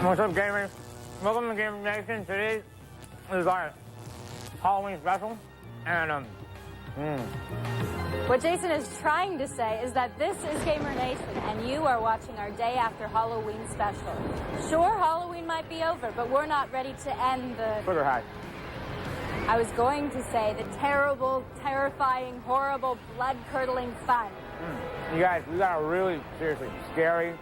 What's up, gamers? Welcome to Game Nation. Today is our Halloween special, and What Jason is trying to say is that this is Gamer Nation, and you are watching our day after Halloween special. Sure, Halloween might be over, but we're not ready to end the... sugar high. I was going to say the terrible, terrifying, horrible, blood-curdling fun. You guys, we got a really, seriously, scary,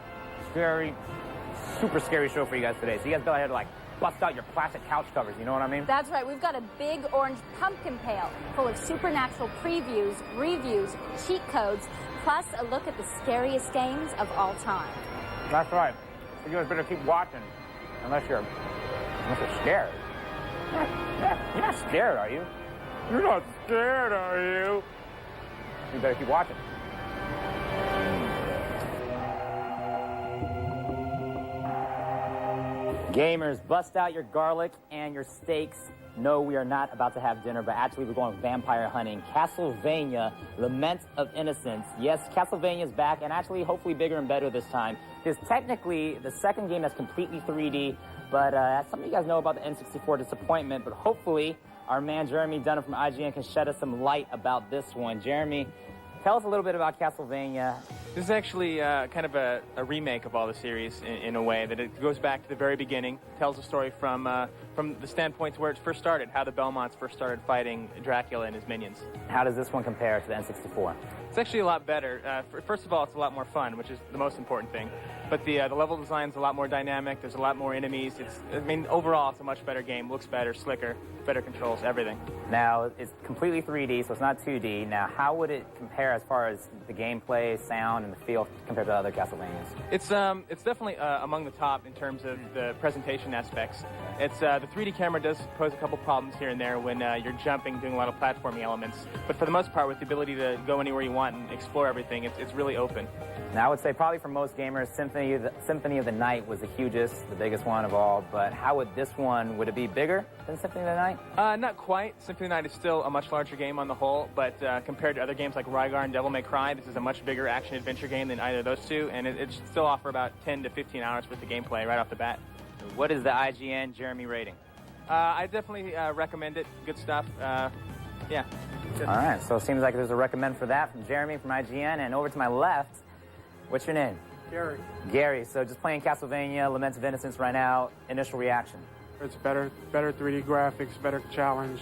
super scary show for you guys today. So you guys better to, like, bust out your plastic couch covers, you know what I mean? That's right, we've got a big orange pumpkin pail full of supernatural previews, reviews, cheat codes, plus a look at the scariest games of all time. That's right. So you guys better keep watching, unless you're scared. You're not scared, are you? You're not scared, are you? You better keep watching. Gamers, bust out your garlic and your steaks. No, we are not about to have dinner, but actually we're going vampire hunting. Castlevania, Lament of Innocence. Yes, Castlevania is back, and actually hopefully bigger and better this time. It's technically the second game that's completely 3D, but some of you guys know about the N64 disappointment, but hopefully our man Jeremy Dunham from IGN can shed us some light about this one. Jeremy, tell us a little bit about Castlevania. This is actually kind of a remake of all the series in a way that it goes back to the very beginning, tells the story from the standpoint where it first started, how the Belmonts first started fighting Dracula and his minions. How does this one compare to the N64? It's actually a lot better. First of all, it's a lot more fun, which is the most important thing. But the level design is a lot more dynamic. There's a lot more enemies. Overall, it's a much better game. Looks better, slicker, better controls, everything. Now, it's completely 3D, so it's not 2D. Now, how would it compare as far as the gameplay, sound, and the feel compared to other Castlevanias? It's definitely among the top in terms of the presentation aspects. It's the 3D camera does pose a couple problems here and there when you're jumping, doing a lot of platforming elements. But for the most part, with the ability to go anywhere you want and explore everything, it's really open. Now, I would say probably for most gamers, Symphony of the Night was the hugest, the biggest one of all. But how would this one, would it be bigger than Symphony of the Night? Not quite. Symphony of the Night is still a much larger game on the whole, but compared to other games like Rygar and Devil May Cry, this is a much bigger action-adventure game than either of those two, and it should still offer about 10 to 15 hours worth of gameplay right off the bat. What is the IGN Jeremy rating? I definitely recommend it. Good stuff. Yeah. All right, so it seems like there's a recommend for that from Jeremy from IGN. And over to my left, what's your name? Gary. Gary. So just playing Castlevania, Lament of Innocence right now. Initial reaction? It's better 3D graphics, better challenge,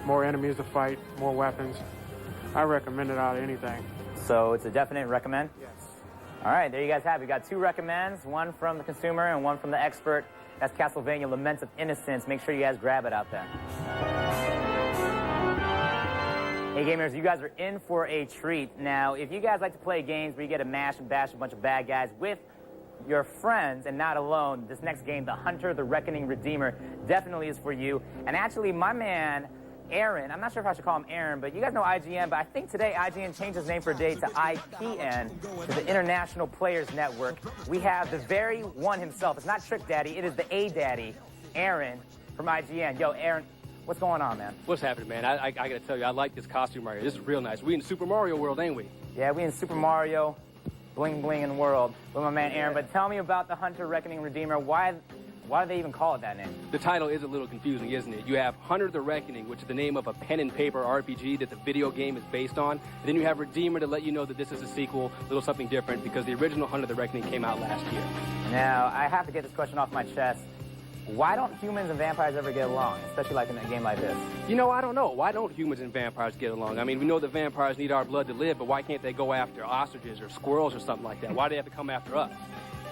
more enemies to fight, more weapons. I recommend it out of anything. So it's a definite recommend? Yes. All right, there you guys have it. We got two recommends, one from the consumer and one from the expert. That's Castlevania, Lament of Innocence. Make sure you guys grab it out there. Hey gamers, you guys are in for a treat. Now, if you guys like to play games where you get to mash and bash a bunch of bad guys with your friends and not alone, this next game, The Hunter, The Reckoning Redeemer, definitely is for you. And actually, my man, Aaron, I'm not sure if I should call him Aaron, but you guys know IGN, but I think today IGN changed his name for a day to IPN, to the International Players Network. We have the very one himself. It's not Trick Daddy, it is the A-Daddy, Aaron, from IGN. Yo, Aaron, what's going on, man? What's happening, man? I gotta tell you, I like this costume right here. This is real nice. We in Super Mario World, ain't we? Yeah, we in Super Mario, bling blinging world with my man Aaron. But tell me about the Hunter, Reckoning Redeemer. Why do they even call it that name? The title is a little confusing, isn't it? You have Hunter the Reckoning, which is the name of a pen and paper RPG that the video game is based on. And then you have Redeemer to let you know that this is a sequel, a little something different, because the original Hunter the Reckoning came out last year. Now, I have to get this question off my chest. Why don't humans and vampires ever get along, especially like in a game like this? You know, I don't know. Why don't humans and vampires get along? I mean, we know that vampires need our blood to live, but why can't they go after ostriches or squirrels or something like that? Why do they have to come after us?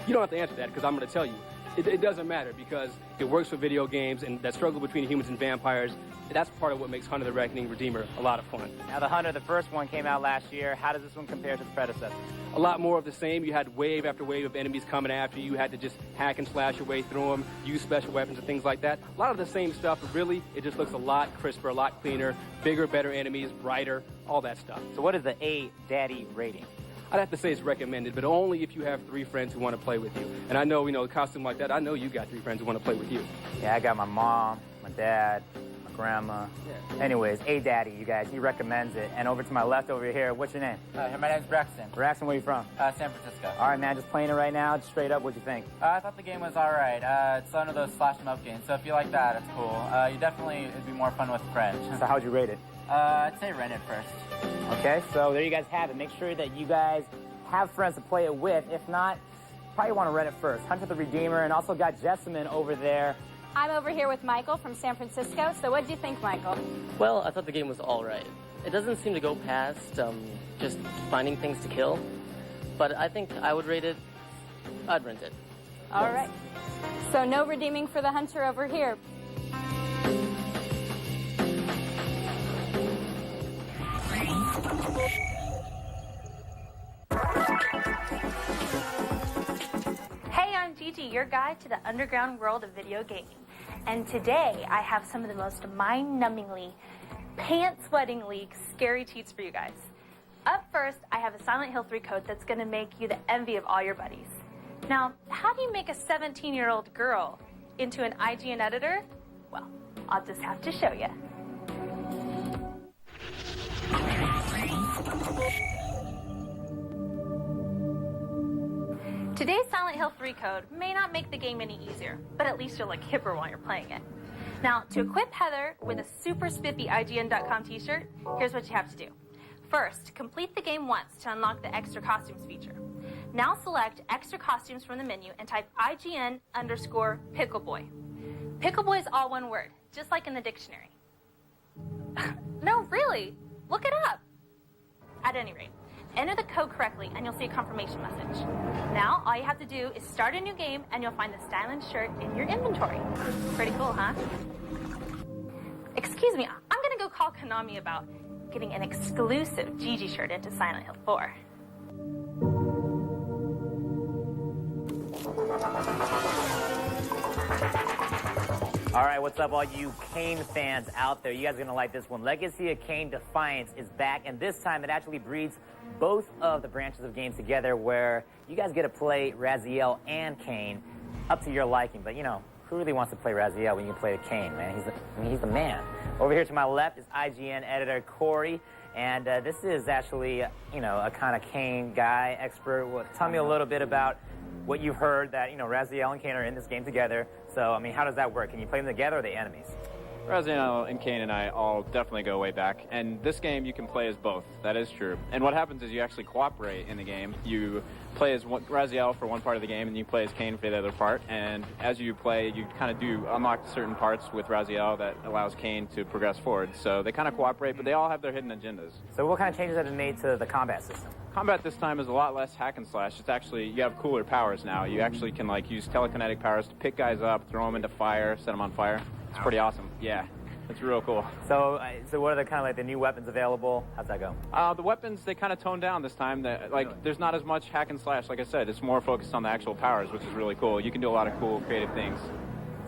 You don't have to answer that, because I'm going to tell you. It doesn't matter, because it works for video games, and that struggle between humans and vampires, that's part of what makes Hunter the Reckoning Redeemer a lot of fun. Now, the Hunter, the first one came out last year. How does this one compare to the predecessor? A lot more of the same. You had wave after wave of enemies coming after you. You had to just hack and slash your way through them, use special weapons and things like that. A lot of the same stuff, but really, it just looks a lot crisper, a lot cleaner, bigger, better enemies, brighter, all that stuff. So what is the A-Daddy rating? I'd have to say it's recommended, but only if you have 3 friends who want to play with you. And I know, a costume like that, I know you got 3 friends who want to play with you. Yeah, I got my mom, my dad, my grandma. Yeah. Anyways, A-Daddy, you guys, he recommends it. And over to my left over here, what's your name? My name's Braxton. Braxton, where you from? San Francisco. All right, man, just playing it right now. Just straight up, what'd you think? I thought the game was all right. It's one of those slash 'em up games, so if you like that, it's cool. It'd be more fun with friends. So how'd you rate it? I'd say rent it first. Okay, so there you guys have it. Make sure that you guys have friends to play it with. If not, probably want to rent it first. Hunter the Redeemer, and also got Jessamyn over there. I'm over here with Michael from San Francisco. So what do you think, Michael? Well, I thought the game was all right. It doesn't seem to go past just finding things to kill, but I think I would rate it, I'd rent it. All right. So no redeeming for the Hunter over here. Hey, I'm Gigi, your guide to the underground world of video gaming. And today, I have some of the most mind-numbingly, pants-sweatingly scary cheats for you guys. Up first, I have a Silent Hill 3 code that's going to make you the envy of all your buddies. Now, how do you make a 17-year-old girl into an IGN editor? Well, I'll just have to show you. Today's Silent Hill 3 code may not make the game any easier, but at least you'll look hipper while you're playing it. Now, to equip Heather with a super spiffy IGN.com t-shirt, here's what you have to do. First, complete the game once to unlock the extra costumes feature. Now select extra costumes from the menu and type IGN_Pickleboy. Pickleboy is all one word, just like in the dictionary. No, really, look it up. At any rate, enter the code correctly and you'll see a confirmation message. Now, all you have to do is start a new game and you'll find the styling shirt in your inventory. Pretty cool, huh? Excuse me, I'm gonna go call Konami about getting an exclusive Gigi shirt into Silent Hill 4. All right, what's up, all you Kain fans out there? You guys are going to like this one. Legacy of Kain Defiance is back, and this time it actually breeds both of the branches of games together where you guys get to play Raziel and Kain up to your liking. But, you know, who really wants to play Raziel when you can play Kain, man? He's the man. Over here to my left is IGN editor Cory, and this is actually, you know, a kind of Kain guy, expert. Well, tell me a little bit about what you've heard that, you know, Raziel and Kain are in this game together. So, I mean, how does that work? Can you play them together or are they enemies? Raziel and Kain and I all definitely go way back, and this game you can play as both. That is true. And what happens is you actually cooperate in the game. You play as Raziel for one part of the game, and you play as Kain for the other part. And as you play, you kind of do unlock certain parts with Raziel that allows Kain to progress forward. So they kind of cooperate, but they all have their hidden agendas. So what kind of changes have been made to the combat system? Combat this time is a lot less hack and slash. It's actually, you have cooler powers now. You actually can like use telekinetic powers to pick guys up, throw them into fire, set them on fire. It's pretty awesome. Yeah, it's real cool. So what are the kind of like the new weapons available? How's that go? The weapons, they kind of toned down this time. There's not as much hack and slash. Like I said, it's more focused on the actual powers, which is really cool. You can do a lot of cool, creative things.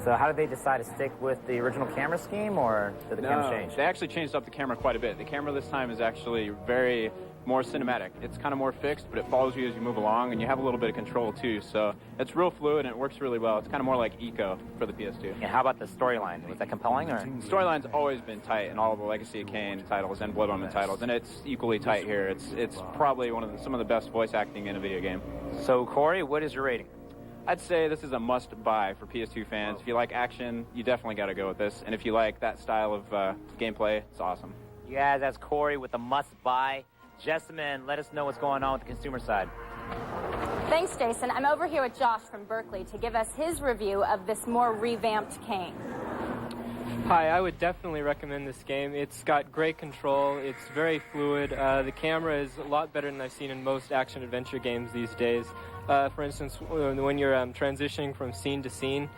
So how did they decide to stick with the original camera scheme, or did the camera change? They actually changed up the camera quite a bit. The camera this time is actually very more cinematic. It's kind of more fixed, but it follows you as you move along, and you have a little bit of control too. So it's real fluid and it works really well. It's kind of more like Eco for the PS2. And how about the storyline? Was that compelling? Or? The storyline's always been tight in all of the Legacy of Kain titles and Blood Omen titles, and it's equally tight here. It's probably some of the best voice acting in a video game. So Cory, what is your rating? I'd say this is a must-buy for PS2 fans. If you like action, you definitely got to go with this. And if you like that style of gameplay, it's awesome. You guys, that's Cory with the must-buy. Jessamyn, let us know what's going on with the consumer side. Thanks, Jason. I'm over here with Josh from Berkeley to give us his review of this more revamped Kain. Hi, I would definitely recommend this game. It's got great control. It's very fluid. The camera is a lot better than I've seen in most action-adventure games these days. For instance, when you're transitioning from scene to scene,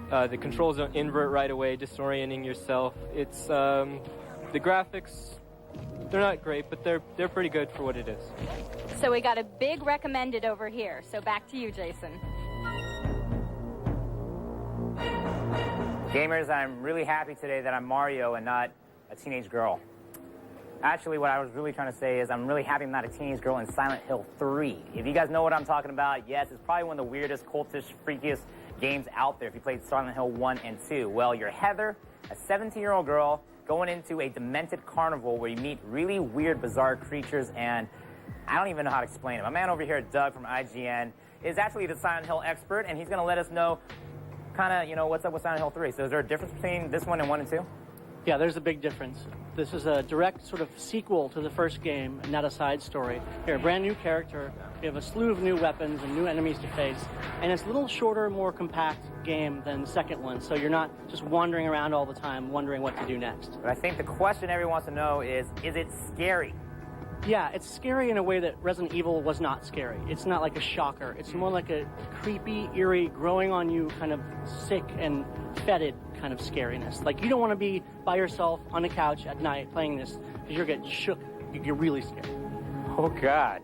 the controls don't invert right away, disorienting yourself. It's the graphics, they're not great, but they're pretty good for what it is. So we got a big recommended over here. So back to you, Jason. Gamers, I'm really happy today that I'm Mario and not a teenage girl. Actually, what I was really trying to say is I'm really happy I'm not a teenage girl in Silent Hill 3. If you guys know what I'm talking about, yes, it's probably one of the weirdest, cultish, freakiest games out there if you played Silent Hill 1 and 2. Well, you're Heather, a 17-year-old girl going into a demented carnival where you meet really weird, bizarre creatures, and I don't even know how to explain it. My man over here, Doug from IGN, is actually the Silent Hill expert, and he's going to let us know kind of, you know, what's up with Silent Hill 3. So is there a difference between this one and 1 and 2? Yeah, there's a big difference. This is a direct sort of sequel to the first game, and not a side story. You're a brand new character. You have a slew of new weapons and new enemies to face, and it's a little shorter, more compact game than the second one, so you're not just wandering around all the time wondering what to do next. But I think the question everyone wants to know is it scary? Yeah, it's scary in a way that Resident Evil was not scary. It's not like a shocker. It's more like a creepy, eerie, growing on you kind of sick and fetid kind of scariness. Like, you don't want to be by yourself on the couch at night playing this because you're getting shook. You're really scared. Oh, God.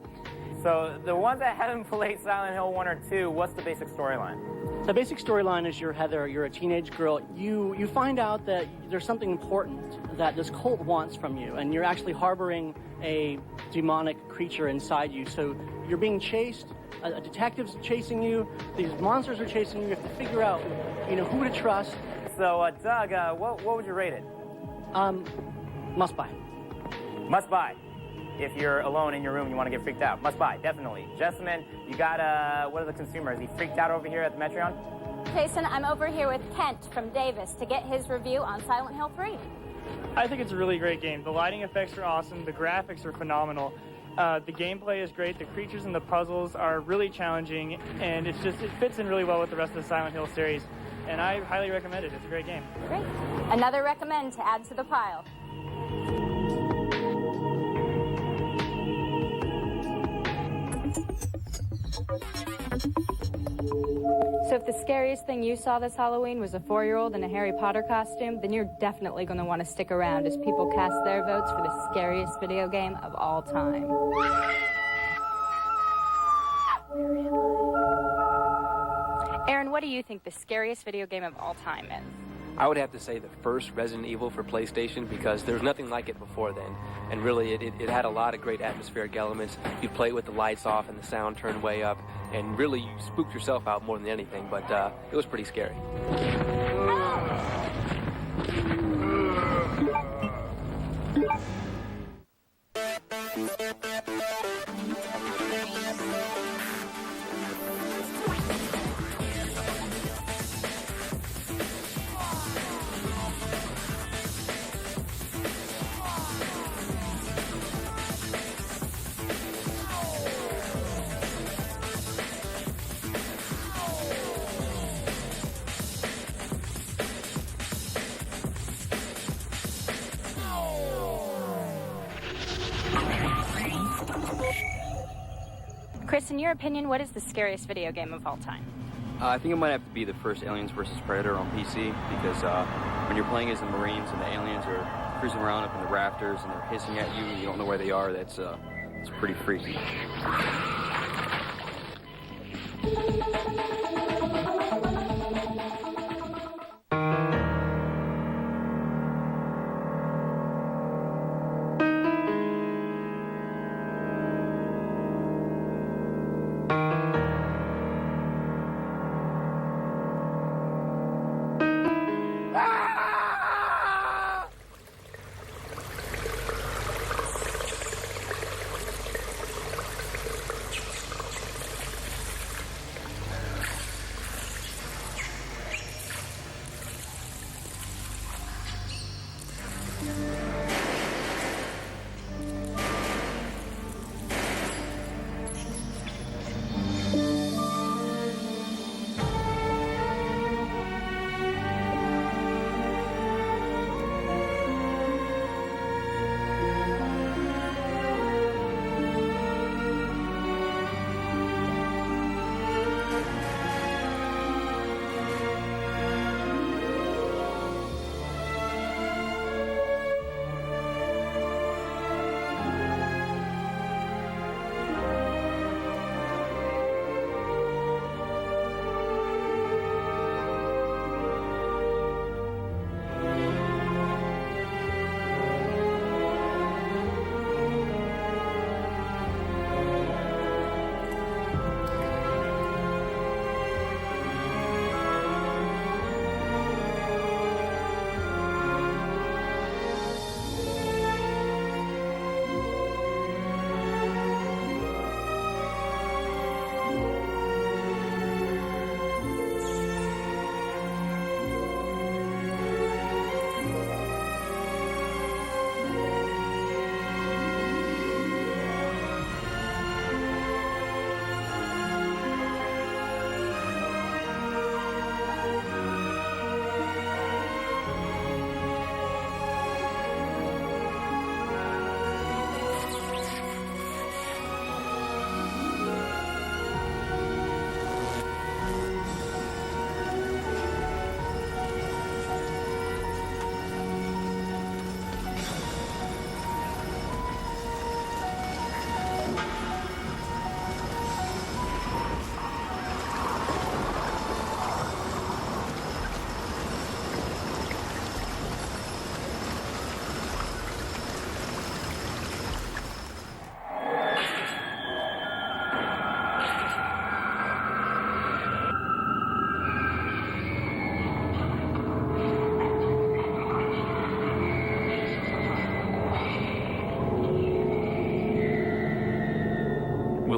So the ones that haven't played Silent Hill 1 or 2, what's the basic storyline? The basic storyline is you're Heather, you're a teenage girl. You find out that there's something important that this cult wants from you, and you're actually harboring a demonic creature inside you. So you're being chased, a detective's chasing you, these monsters are chasing you. You have to figure out, you know, who to trust. So, Doug, what would you rate it? Must buy. Must buy. If you're alone in your room and you want to get freaked out. Must buy, definitely. Jessamyn, you got, what are the consumers? Is he freaked out over here at the Metreon? Jason, I'm over here with Kent from Davis to get his review on Silent Hill 3. I think it's a really great game. The lighting effects are awesome. The graphics are phenomenal. The gameplay is great. The creatures and the puzzles are really challenging, and it fits in really well with the rest of the Silent Hill series. And I highly recommend it. It's a great game. Great. Another recommend to add to the pile. So if the scariest thing you saw this Halloween was a 4-year-old in a Harry Potter costume, then you're definitely going to want to stick around as people cast their votes for the scariest video game of all time. Aaron, what do you think the scariest video game of all time is? I would have to say the first Resident Evil for PlayStation, because there's nothing like it before then. And really, it had a lot of great atmospheric elements. You'd play it with the lights off and the sound turned way up, and really you spooked yourself out more than anything, but it was pretty scary. Chris, in your opinion, what is the scariest video game of all time? I think it might have to be the first Aliens vs. Predator on PC, because when you're playing as the Marines and the aliens are cruising around up in the rafters and they're hissing at you and you don't know where they are, it's pretty freaky.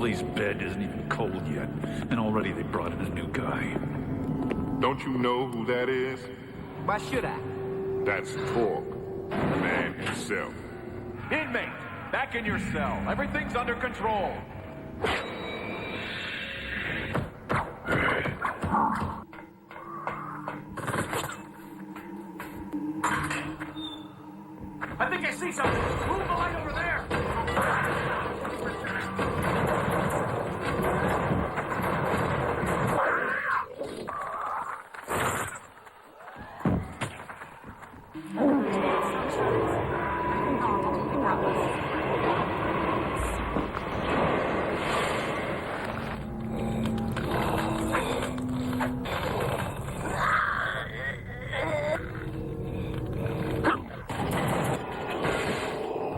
Willie's bed isn't even cold yet, and already they brought in a new guy. Don't you know who that is? Why should I? That's Torg, the man himself. Inmate, back in your cell. Everything's under control. I think I see something. Move the light over there.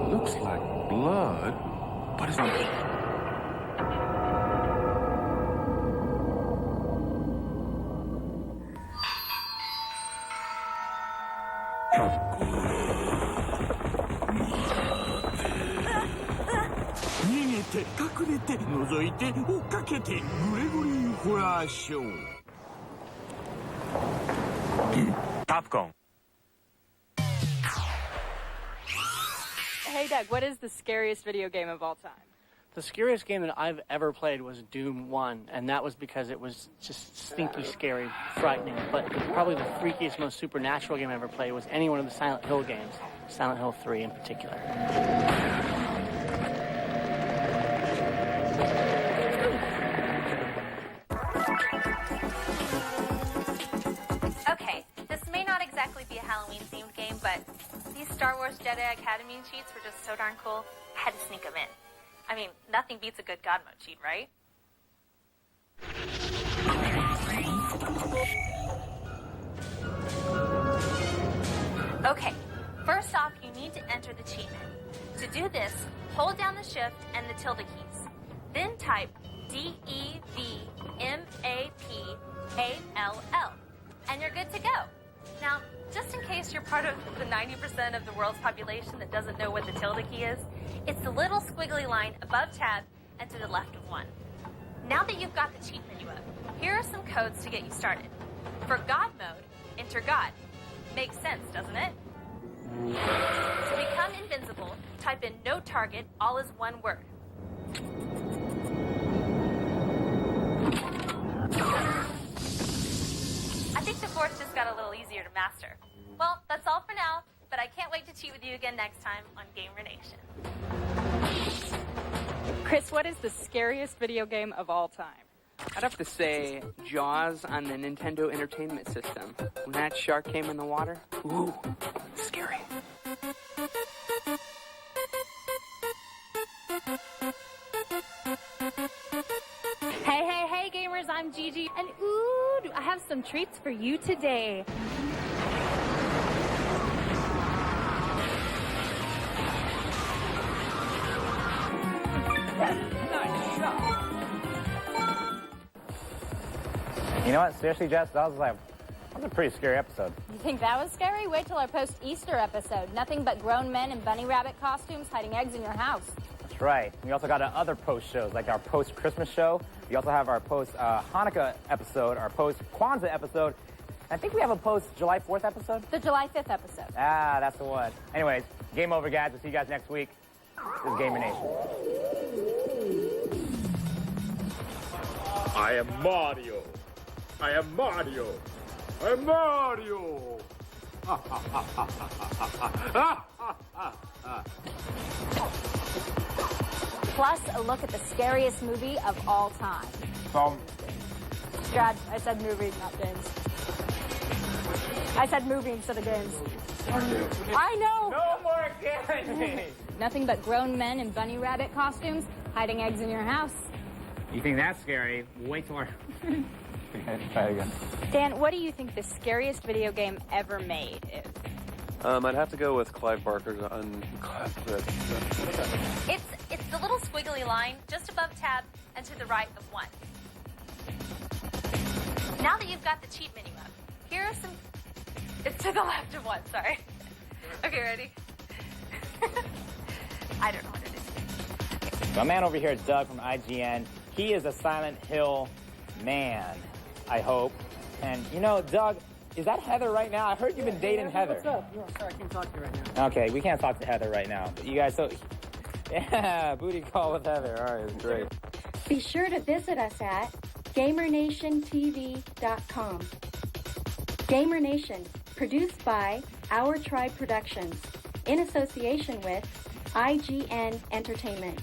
Looks like blood, but it's not. Capcom. Hey Doug, what is the scariest video game of all time? The scariest game that I've ever played was Doom 1, and that was because it was just stinky, scary, frightening. But probably the freakiest, most supernatural game I ever played was any one of the Silent Hill games, Silent Hill 3 in particular. Okay, this may not exactly be a Halloween-themed game, but these Star Wars Jedi Academy cheats were just so darn cool, I had to sneak them in. I mean, nothing beats a good God mode cheat, right? Okay, first off, you need to enter the cheat menu. To do this, hold down the shift and the tilde keys. Then type DEVMAPALL, and you're good to go. Now, just in case you're part of the 90% of the world's population that doesn't know what the tilde key is, it's the little squiggly line above tab and to the left of 1. Now that you've got the cheat menu up, here are some codes to get you started. For God mode, enter God. Makes sense, doesn't it? To become invincible, type in no target, all is one word. I think the Force just got a little easier to master. Well, that's all for now, but I can't wait to cheat with you again next time on Gamer Nation. Chris, what is the scariest video game of all time? I'd have to say Jaws on the Nintendo Entertainment System. When that shark came in the water, ooh, scary. Hey, gamers, I'm Gigi, and ooh, do I have some treats for you today. You know what? Seriously, Jess, that was a pretty scary episode. You think that was scary? Wait till our post-Easter episode. Nothing but grown men in bunny rabbit costumes hiding eggs in your house. That's right. We also got other post shows, like our post-Christmas show. We also have our post-Hanukkah episode, our post-Kwanzaa episode. I think we have a post-July 4th episode. The July 5th episode. Ah, that's the one. Anyways, game over, guys. We'll see you guys next week. This is Gamer Nation. I am Mario. I am Mario. I am Mario. Plus, a look at the scariest movie of all time. God, I said movie, not games. I said movie instead of games. I know! No more games! Nothing but grown men in bunny rabbit costumes hiding eggs in your house. You think that's scary? Wait till our... Try it again. Dan, what do you think the scariest video game ever made is? I'd have to go with Clive Barker's It's the little squiggly line just above tab and to the right of 1. Now that you've got the cheat menu up, here are some... It's to the left of 1, sorry. Okay, ready? I don't know what it is. Okay. My man over here, Doug from IGN, he is a Silent Hill man, I hope. And, you know, Doug, is that Heather right now? I heard you've been dating Heather. What's up? Yeah, sorry, I can't talk to you right now. Okay, we can't talk to Heather right now. But you guys, so, yeah, booty call with Heather. All right, it's great. Be sure to visit us at GamerNationTV.com. Gamer Nation, produced by Our Tribe Productions, in association with IGN Entertainment.